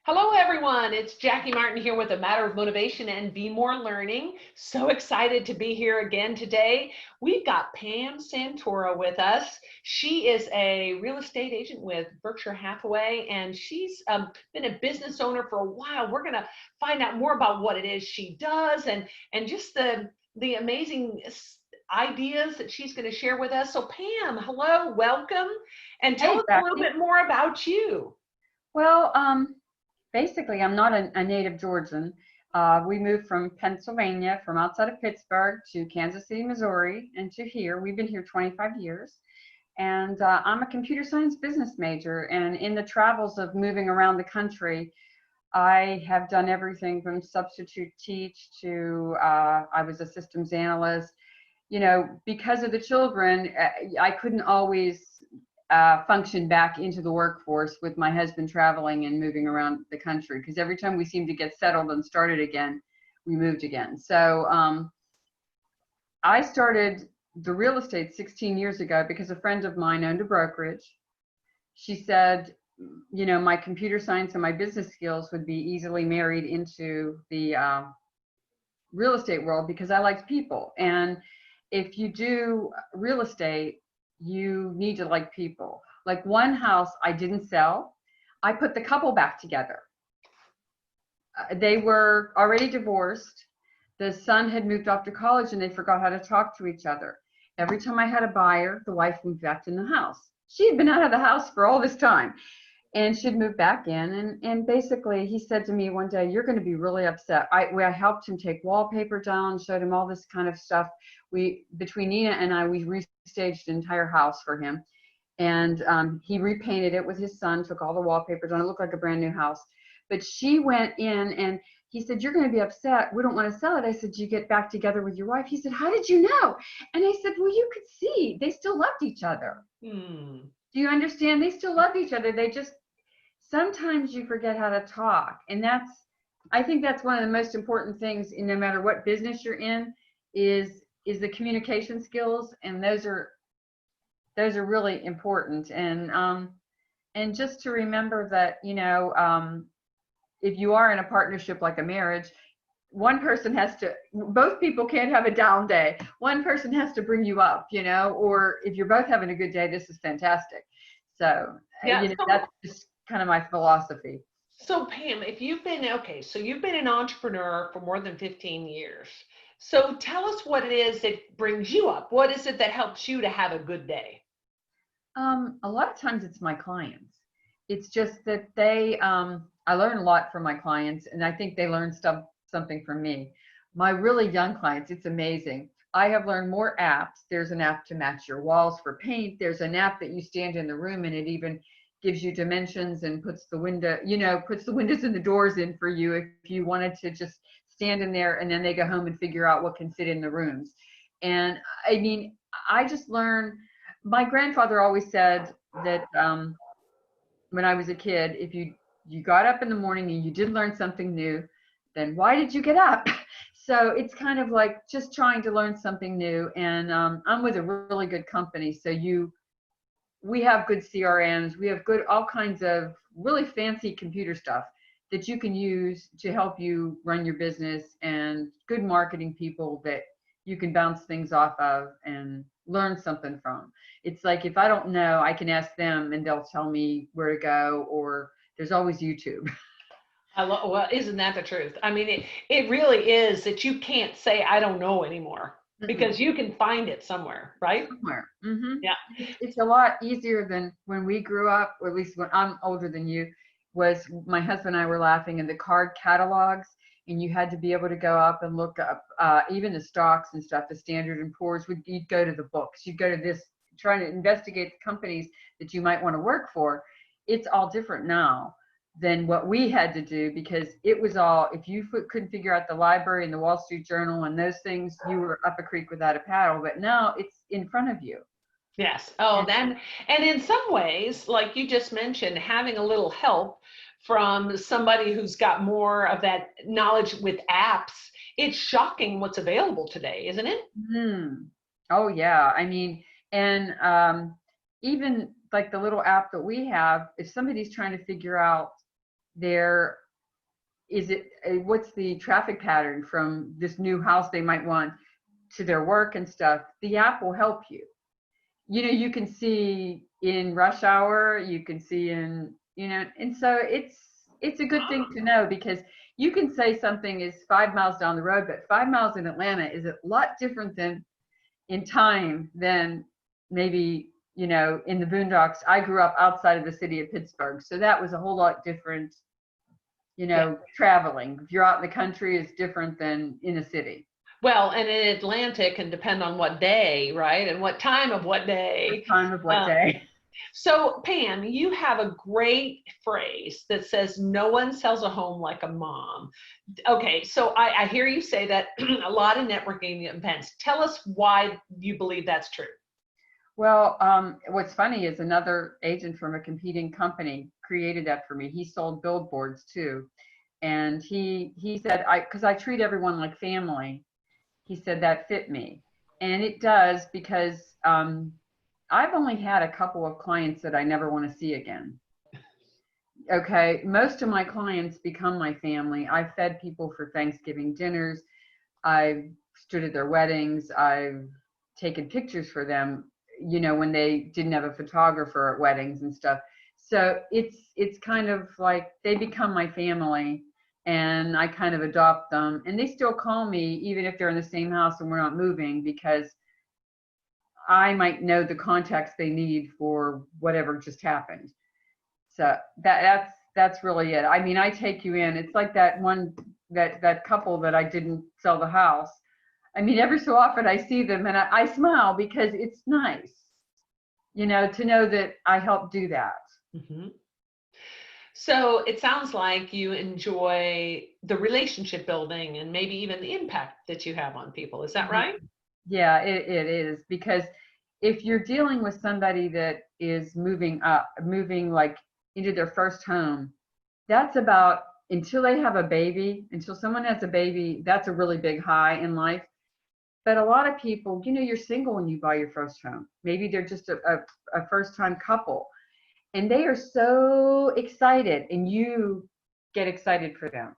Hello, everyone. It's Jackie Martin here with A Matter of Motivation and Be More Learning. So excited to be here again today. We've got Pam Santoro with us. She is a real estate agent with Berkshire Hathaway, and she's been a business owner for a while. We're going to find out more about what it is she does and just the amazing ideas that she's going to share with us. So, Pam, hello, welcome, and tell Hey, us a little Jackie. bit more about you. Well, basically, I'm not a native Georgian. We moved from Pennsylvania, from outside of Pittsburgh to Kansas City, Missouri, and to here. We've been here 25 years. And I'm a computer science business major. And in the travels of moving around the country, I have done everything from substitute teach to I was a systems analyst. Because of the children, I couldn't always function back into the workforce with my husband traveling and moving around the country, because every time we seemed to get settled and started again, we moved again. So I started the real estate 16 years ago because a friend of mine owned a brokerage. She said, my computer science and my business skills would be easily married into the real estate world because I liked people. And if you do real estate, you need to like people. Like one house I didn't sell, I put the couple back together. They were already divorced. The son had moved off to college and they forgot how to talk to each other. Every time I had a buyer, the wife moved back in the house. She had been out of the house for all this time. And she'd moved back in, and basically he said to me one day, "You're going to be really upset." I helped him take wallpaper down, showed him all this kind of stuff. Between Nina and I, we restaged the entire house for him, and he repainted it with his son, took all the wallpaper down. It looked like a brand new house. But she went in and he said, "You're going to be upset. We don't want to sell it." I said, "Did you get back together with your wife?" He said, "How did you know?" And I said, "Well, you could see they still loved each other." Hmm. Do you understand? They still loved each other. They just, sometimes you forget how to talk. And I think that's one of the most important things in no matter what business you're in is the communication skills. And those are really important. And just to remember that, if you are in a partnership like a marriage, both people can't have a down day. One person has to bring you up, or if you're both having a good day, this is fantastic. So, Yeah. that's just kind of my philosophy. So Pam, if you've been okay, so you've been an entrepreneur for more than 15 years. So tell us what it is that brings you up. What is it that helps you to have a good day? A lot of times it's my clients. It's just that I learn a lot from my clients, and I think they learn something from me. My really young clients, it's amazing. I have learned more apps. There's an app to match your walls for paint. There's an app that you stand in the room and it even gives you dimensions and puts the puts the windows and the doors in for you if you wanted to just stand in there, and then they go home and figure out what can fit in the rooms. And I mean, I just learn. My grandfather always said that when I was a kid, if you got up in the morning and you did learn something new, then why did you get up? So it's kind of like just trying to learn something new. And I'm with a really good company, so we have good CRMs, we have good all kinds of really fancy computer stuff that you can use to help you run your business, and good marketing people that you can bounce things off of and learn something from. It's like if I don't know, I can ask them and they'll tell me where to go, or there's always YouTube. Well, isn't that the truth? I mean, it really is that you can't say I don't know anymore because you can find it somewhere, right? Somewhere. Yeah. It's a lot easier than when we grew up, or at least when I'm older than you, was my husband and I were laughing in the card catalogs, and you had to be able to go up and look up even the stocks and stuff, the Standard and Poor's. You'd go to the books, you'd go to this, trying to investigate the companies that you might want to work for. It's all different now than what we had to do, because it was all, if you couldn't figure out the library and the Wall Street Journal and those things, you were up a creek without a paddle. But now it's in front of you. Yes. Oh, then, and in some ways, like you just mentioned, having a little help from somebody who's got more of that knowledge with apps, it's shocking what's available today, isn't it? Hmm. Oh yeah. I mean, and even like the little app that we have, if somebody's trying to figure out there is it, what's the traffic pattern from this new house they might want to their work and stuff. The app will help you. You know, you can see in rush hour, you can see in, you know, and so it's a good thing to know, because you can say something is 5 miles down the road, but 5 miles in Atlanta is a lot different than in time than maybe, you know, in the boondocks. I grew up outside of the city of Pittsburgh, so that was a whole lot different. You Yeah. know, traveling, if you're out in the country, is different than in a city. Well, and in Atlanta it can depend on what day, right? And what time of what day. Time of what Uh, day? so, Pam, you have a great phrase that says, no one sells a home like a mom. Okay, so I hear you say that a lot of networking events. Tell us why you believe that's true. Well, what's funny is another agent from a competing company created that for me. He sold billboards too. And he said, because I treat everyone like family, he said that fit me. And it does, because I've only had a couple of clients that I never want to see again. Okay, most of my clients become my family. I've fed people for Thanksgiving dinners. I've stood at their weddings. I've taken pictures for them, you know, when they didn't have a photographer at weddings and stuff. So it's kind of like they become my family, and I kind of adopt them, and they still call me even if they're in the same house and we're not moving, because I might know the context they need for whatever just happened. So that's really it. I mean, I take you in. It's like that one, that couple that I didn't sell the house. I mean, every so often I see them and I smile, because it's nice, you know, to know that I helped do that. Mm-hmm. So it sounds like you enjoy the relationship building and maybe even the impact that you have on people. Is that right? Yeah, it is, because if you're dealing with somebody that is moving like into their first home, that's about, until they have a baby, until someone has a baby, that's a really big high in life. But a lot of people, you know, you're single when you buy your first home. Maybe they're just a first time couple, and they are so excited, and you get excited for them.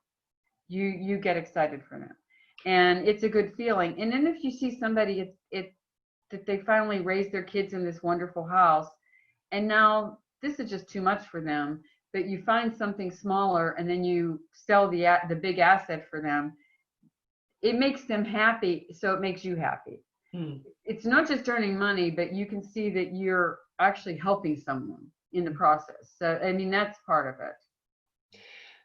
You get excited for them. And it's a good feeling. And then if you see somebody, that they finally raised their kids in this wonderful house, and now this is just too much for them, but you find something smaller and then you sell the big asset for them, it makes them happy, so it makes you happy. Hmm. It's not just earning money, but you can see that you're actually helping someone in the process. So I mean, that's part of it.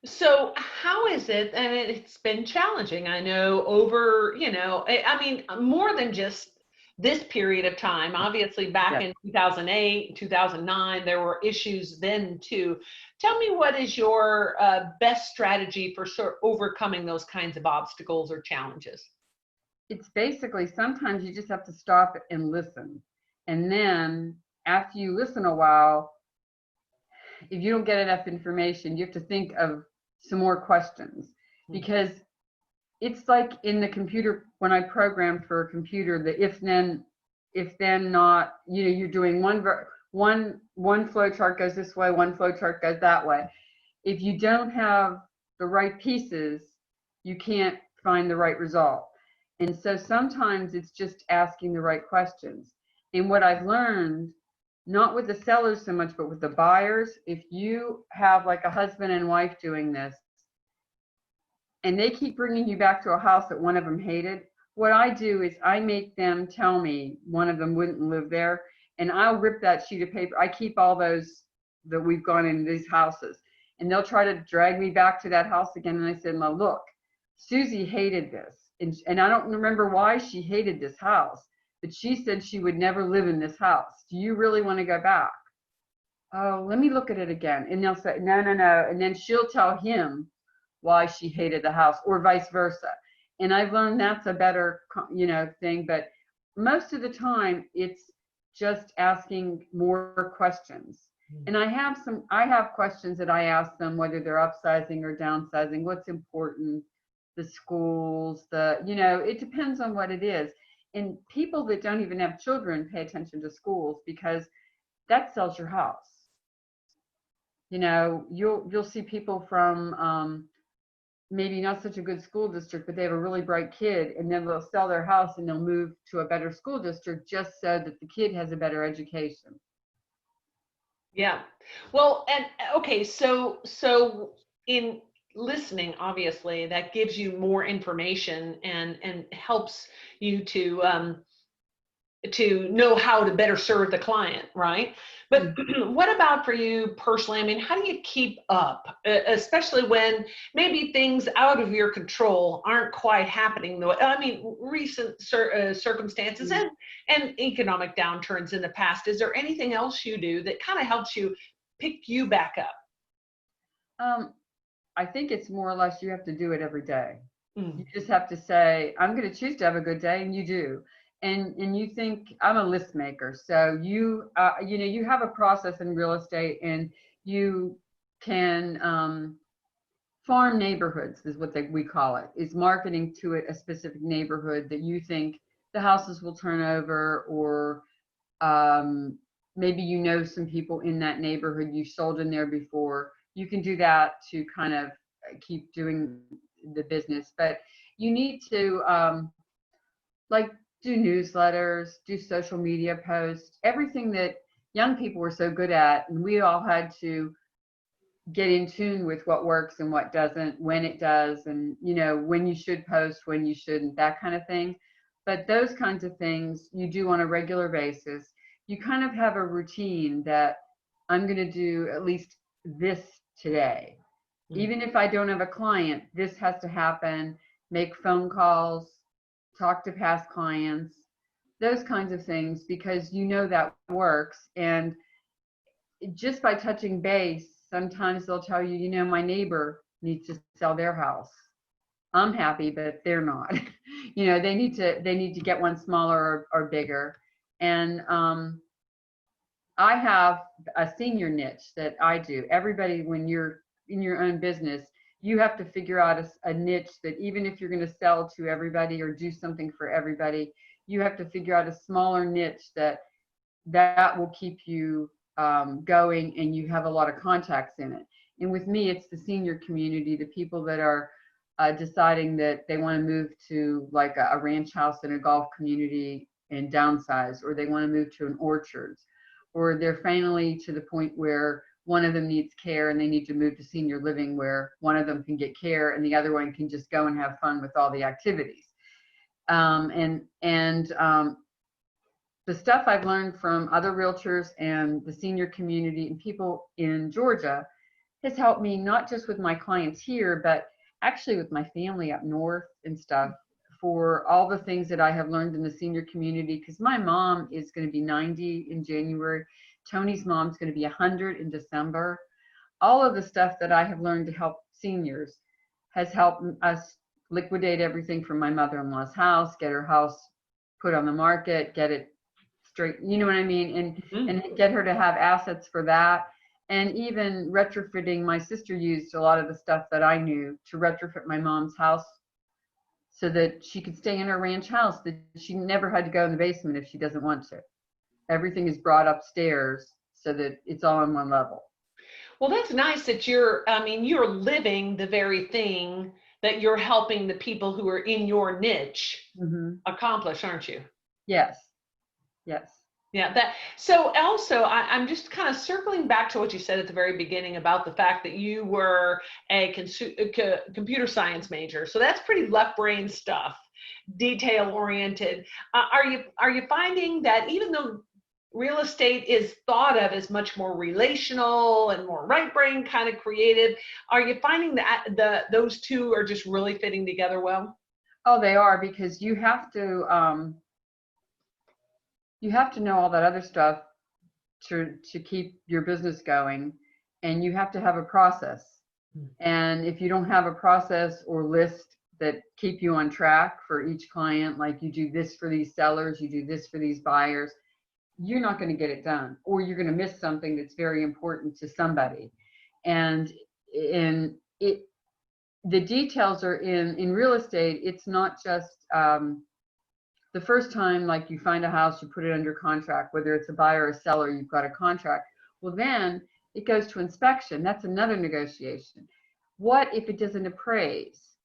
So how is it? And it's been challenging. I know over, I mean, more than just this period of time. Obviously, back Yeah. in 2008, 2009, there were issues then too. Tell me, what is your best strategy for sort of overcoming those kinds of obstacles or challenges? It's basically, sometimes you just have to stop and listen. And then after you listen a while, if you don't get enough information, you have to think of some more questions, because it's like in the computer, when I programmed for a computer, the if then not, you know, you're doing one flow chart goes this way, one flow chart goes that way. If you don't have the right pieces, you can't find the right result. And so sometimes it's just asking the right questions. And what I've learned, not with the sellers so much, but with the buyers, if you have like a husband and wife doing this, and they keep bringing you back to a house that one of them hated, what I do is I make them tell me one of them wouldn't live there, and I'll rip that sheet of paper. I keep all those that we've gone in these houses, and they'll try to drag me back to that house again. And I said, "Now look, Susie hated this, and I don't remember why she hated this house, but she said she would never live in this house. Do you really want to go back? Oh, let me look at it again." And they'll say, "No, no, no." And then she'll tell him why she hated the house, or vice versa. And I've learned that's a better, you know, thing. But most of the time, it's just asking more questions. And I have questions that I ask them, whether they're upsizing or downsizing, what's important, the schools, you know, it depends on what it is. And people that don't even have children pay attention to schools, because that sells your house. You know, you'll see people from maybe not such a good school district, but they have a really bright kid, and then they'll sell their house and they'll move to a better school district just so that the kid has a better education. Yeah. Well, and okay, so in listening, obviously, that gives you more information and helps you to know how to better serve the client, right? But what about for you personally? I mean, how do you keep up, especially when maybe things out of your control aren't quite happening the way, I mean, recent circumstances Mm. and economic downturns in the past. Is there anything else you do that kind of helps you pick you back up? Um, I think it's more or less you have to do it every day. Mm. You just have to say, I'm going to choose to have a good day, and you do. And you think I'm a list maker, so you know, you have a process in real estate, and you can farm neighborhoods is what we call it. Is marketing to it a specific neighborhood that you think the houses will turn over, or um, maybe you know some people in that neighborhood, you've sold in there before. You can do that to kind of keep doing the business, but you need to like do newsletters, do social media posts, everything that young people were so good at, and we all had to get in tune with what works and what doesn't, when it does, and you know, when you should post, when you shouldn't, that kind of thing. But those kinds of things you do on a regular basis. You kind of have a routine that I'm going to do at least this today. Mm. Even if I don't have a client, this has to happen. Make phone calls, talk to past clients, those kinds of things, because you know that works. And just by touching base, sometimes they'll tell you, you know, my neighbor needs to sell their house. I'm happy, but they're not. You know, they need to get one smaller or bigger. And I have a senior niche that I do. Everybody, when you're in your own business, you have to figure out a niche that even if you're going to sell to everybody or do something for everybody, you have to figure out a smaller niche that will keep you going, and you have a lot of contacts in it. And with me, it's the senior community, the people that are deciding that they want to move to like a ranch house in a golf community and downsize, or they want to move to an orchard, or they're finally to the point where one of them needs care and they need to move to senior living where one of them can get care and the other one can just go and have fun with all the activities. And the stuff I've learned from other realtors and the senior community and people in Georgia has helped me not just with my clients here, but actually with my family up north and stuff, for all the things that I have learned in the senior community. Because my mom is going to be 90 in January. Tony's mom's going to be 100 in December. All of the stuff that I have learned to help seniors has helped us liquidate everything from my mother-in-law's house, get her house put on the market, get it straight, you know what I mean? Mm. And get her to have assets for that. And even retrofitting, my sister used a lot of the stuff that I knew to retrofit my mom's house so that she could stay in her ranch house, that she never had to go in the basement if she doesn't want to. Everything is brought upstairs so that it's all on one level. Well, that's nice that I mean, you're living the very thing that you're helping the people who are in your niche Mm-hmm. accomplish, aren't you? Yes, yes. Yeah, that so also I'm just kind of circling back to what you said at the very beginning about the fact that you were a computer science major. So that's pretty left brain stuff, detail oriented. Are you finding that even though real estate is thought of as much more relational and more right brain kind of creative, are you finding that those two are just really fitting together well? Oh, they are, because you have to know all that other stuff to keep your business going, and you have to have a process. And if you don't have a process or list that keep you on track for each client, like you do this for these sellers, you do this for these buyers, you're not going to get it done, or you're going to miss something that's very important to somebody. And in it, the details are in real estate. It's not just the first time, like you find a house, you put it under contract, whether it's a buyer or a seller, you've got a contract. Well, then It goes to inspection. That's another negotiation. What if it doesn't appraise?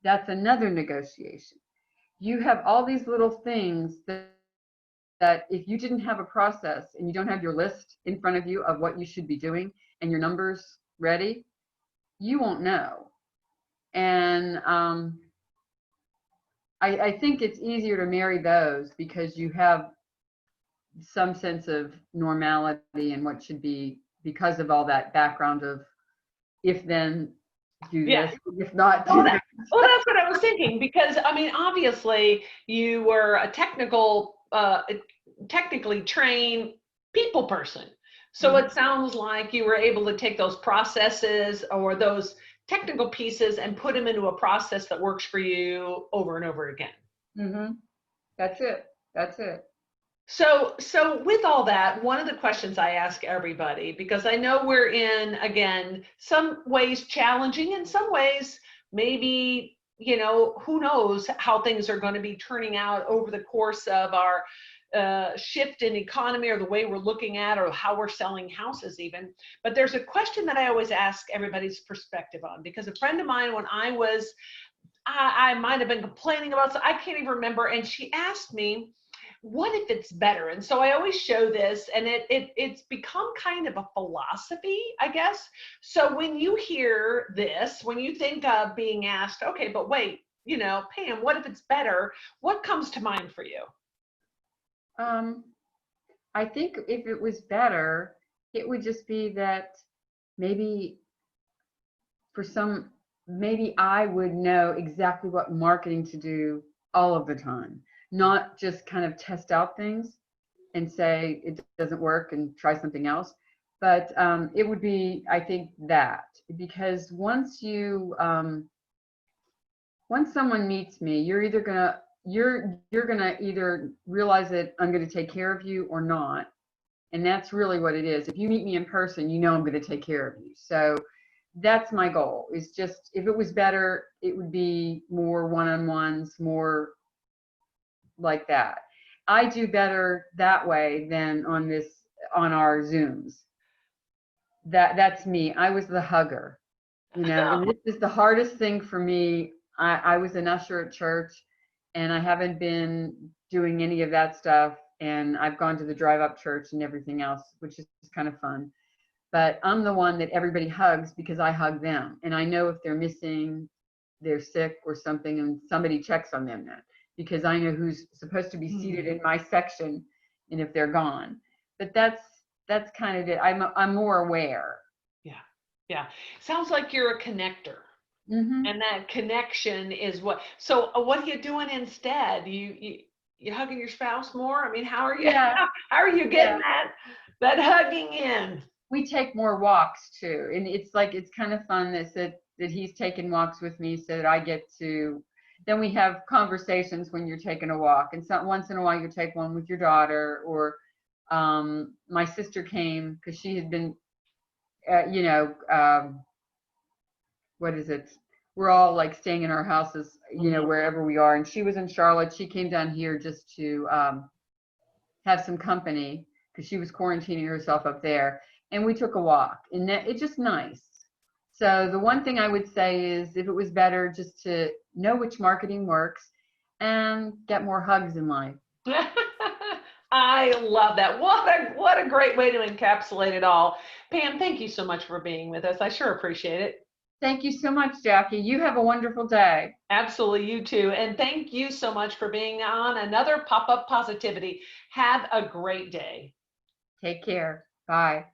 That's another negotiation. You have all these little things that if you didn't have a process and you don't have your list in front of you of what you should be doing and your numbers ready, you won't know. And I think it's easier to marry those because you have some sense of normality and what should be because of all that background of if then do Yeah. this, if not Well, do that. well, that's what I was thinking because I mean, obviously, you were a technically trained people person. So Mhm. it sounds like you were able to take those processes or those technical pieces and put them into a process that works for you over and over again. Mm-hmm. That's it. That's it. So with all that, one of the questions I ask everybody, because I know we're in, again, some ways challenging, in some ways, maybe, who knows how things are going to be turning out over the course of our shift in economy or the way we're looking at or how we're selling houses even. But there's a question that I always ask everybody's perspective on, because a friend of mine, when I might have been complaining about, so I can't even remember, and she asked me, what if it's better? And so I always show this, and it's become kind of a philosophy, I guess. So when you hear this, when you think of being asked, okay, but wait, Pam, what if it's better? What comes to mind for you? Um, I think if it was better, it would just be that maybe for some, maybe I would know exactly what marketing to do all of the time, not just kind of test out things and say it doesn't work and try something else. But it would be, I think, that because once someone meets me, you're gonna either realize that I'm gonna take care of you or not. And that's really what it is. If you meet me in person, you know I'm gonna take care of you. So that's my goal, is just if it was better, it would be more one-on-ones, more like that. I do better that way than on our Zooms. That's me. I was the hugger, and this is the hardest thing for me. I was an usher at church, and I haven't been doing any of that stuff. And I've gone to the drive-up church and everything else, which is kind of fun. But I'm the one that everybody hugs because I hug them, and I know if they're missing, they're sick or something, and somebody checks on them then, because I know who's supposed to be seated in my section, and if they're gone. But that's kind of it. I'm more aware. Yeah, yeah. Sounds like you're a connector. Mm-hmm. And that connection is what. So what are you doing instead? You hugging your spouse more? I mean, how are you? Yeah, How are you getting yeah. that hugging in? We take more walks too, and it's kind of fun that he's taking walks with me, so that I get to. Then we have conversations when you're taking a walk, and so once in a while you take one with your daughter, or my sister came because she had been, you know, what is it? We're all like staying in our houses, Mhm. wherever we are, and she was in Charlotte. She came down here just to have some company because she was quarantining herself up there, and we took a walk, and it's just nice. So the one thing I would say is if it was better just to know which marketing works and get more hugs in life. I love that. What a great way to encapsulate it all. Pam, thank you so much for being with us. I sure appreciate it. Thank you so much, Jackie. You have a wonderful day. Absolutely, you too. And thank you so much for being on another Pop Up Positivity. Have a great day. Take care. Bye.